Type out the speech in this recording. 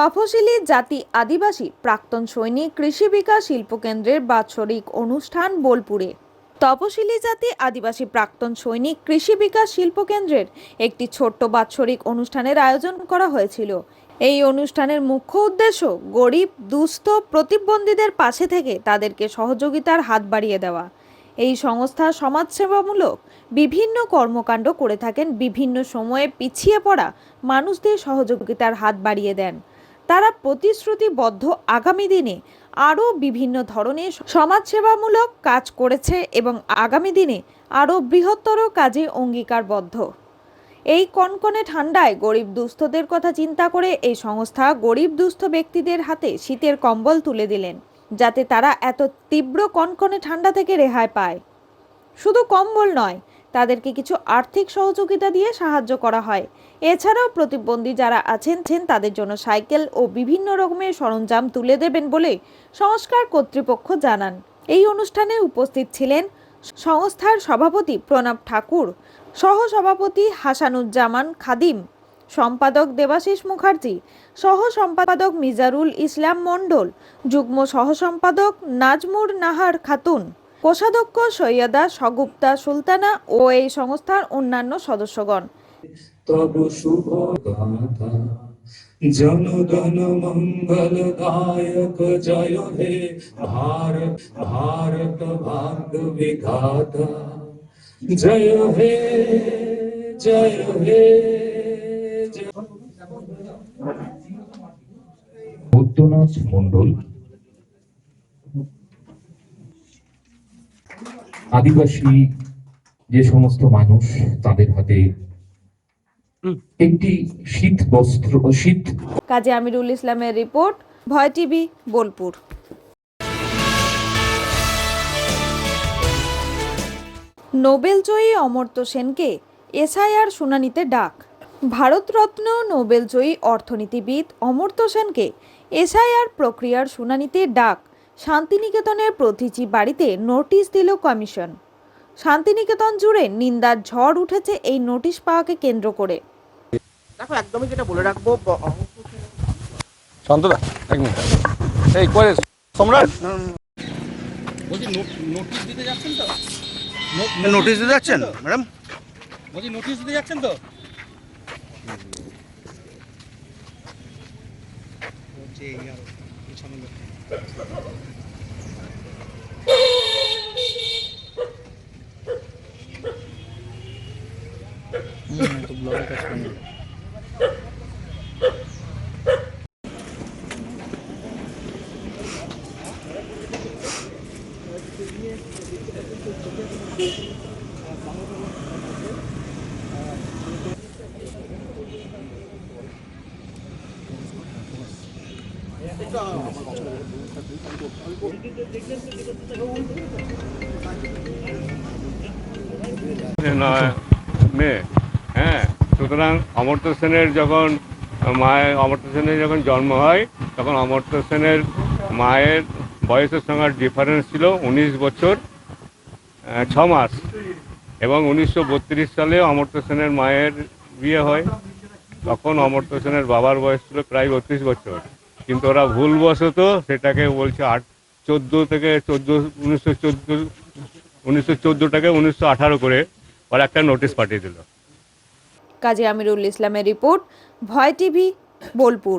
তফসিলি জাতি আদিবাসী প্রাক্তন সৈনিক কৃষি বিকাশ শিল্পকেন্দ্রের বাৎসরিক অনুষ্ঠান বোলপুরে। তপশিলি জাতি আদিবাসী প্রাক্তন সৈনিক কৃষি বিকাশ শিল্পকেন্দ্রের একটি ছোট্ট বাৎসরিক অনুষ্ঠানের আয়োজন করা হয়েছিল। এই অনুষ্ঠানের মুখ্য উদ্দেশ্য গরিব দুস্থ প্রতিবন্ধীদের পাশে থেকে তাদেরকে সহযোগিতার হাত বাড়িয়ে দেওয়া। এই সংস্থা সমাজসেবামূলক বিভিন্ন কর্মকাণ্ড করে থাকেন। বিভিন্ন সময়ে পিছিয়ে পড়া মানুষদের সহযোগিতার হাত বাড়িয়ে দেন। তারা প্রতিশ্রুতিবদ্ধ আগামী দিনে আরও বিভিন্ন ধরনের সমাজসেবামূলক কাজ করেছে এবং আগামী দিনে আরও বৃহত্তর কাজে অঙ্গীকারবদ্ধ। এই কনকনে ঠান্ডায় গরিব দুস্থদের কথা চিন্তা করে এই সংস্থা গরিব দুস্থ ব্যক্তিদের হাতে শীতের কম্বল তুলে দিলেন, যাতে তারা এত তীব্র কনকনে ঠান্ডা থেকে রেহাই পায়। শুধু কম্বল নয়, তাদেরকে কিছু আর্থিক সহযোগিতা দিয়ে সাহায্য করা হয়। এছাড়াও প্রতিবন্ধী যারা আছেন তাদের জন্য সাইকেল ও বিভিন্ন রকমের সরঞ্জাম তুলে দেবেন বলে সংস্কার কর্তৃপক্ষ জানান। এই অনুষ্ঠানে উপস্থিত ছিলেন সংস্থার সভাপতি প্রণব ঠাকুর, সহ-সভাপতি হাসানুজ্জামান খাদিম, সম্পাদক দেবাশিস মুখার্জি, সহ সম্পাদক মিজারুল ইসলাম মণ্ডল, যুগ্ম সহ সম্পাদক নাজমুর নাহার খাতুন, কোষাধ্যক্ষ সৈয়দা সগুপ্তা সুলতানা ও এই সংস্থার অন্যান্য সদস্যগণ। তব শুভ গাথা জনগণ মঙ্গলদায়ক জয় হে ভারত ভারত ভাগ্য বিধাতা জয় হে জয় হে। বৈদ্যনাথ মণ্ডল আদিবাসী যে সমস্ত মানুষ তাদের হাতে একটি শীত বস্ত্র কাজী আমিরুল ইসলামের রিপোর্ট, ভয় টিভি, বোলপুর। নোবেলজয়ী অমর্ত্য সেনকে এসআইআর শুনানিতে ডাক। ভারতরত্ন নোবেলজয়ী অর্থনীতিবিদ অমর্ত্য সেনকে এসআইআর প্রক্রিয়ার শুনানিতে ডাক। শান্তিনিকেতনের প্রতিটি বাড়িতে নোটিশ দিল কমিশন। শান্তিনিকেতন জুড়ে নিন্দার ঝড় উঠেছে এই নোটিশ পাওয়াকে কেন্দ্র করে। দেখো, একদমই যেটা বলে রাখবো, শান্তদা এক মিনিট, এই করে সম্রাট বলছি নোটিশ দিতে যাচ্ছেন তো? নোটিশ দিতে যাচ্ছেন ম্যাডাম? বলছি নোটিশ দিতে যাচ্ছেন তো? তো ব্লগের কাজ করেন। হ্যাঁ, সুতরাং অমর্ত্য সেনের যখন জন্ম হয় তখন অমর্ত্য সেনের মায়ের বয়সের সঙ্গে ডিফারেন্স ছিল 19 বছর 6 মাস, এবং 1932 সালে অমর্ত্য সেনের মায়ের বিয়ে হয়। তখন অমর্ত্য সেনের বাবার বয়স ছিল প্রায় 32 বছর, কিন্তু ওরা ভুলবশত সেটাকে বলছে 1914টাকে 1918 করে ওরা একটা নোটিশ পাঠিয়ে দিল। কাজী আমিরুল ইসলামের রিপোর্ট, ভয় টিভি, বোলপুর।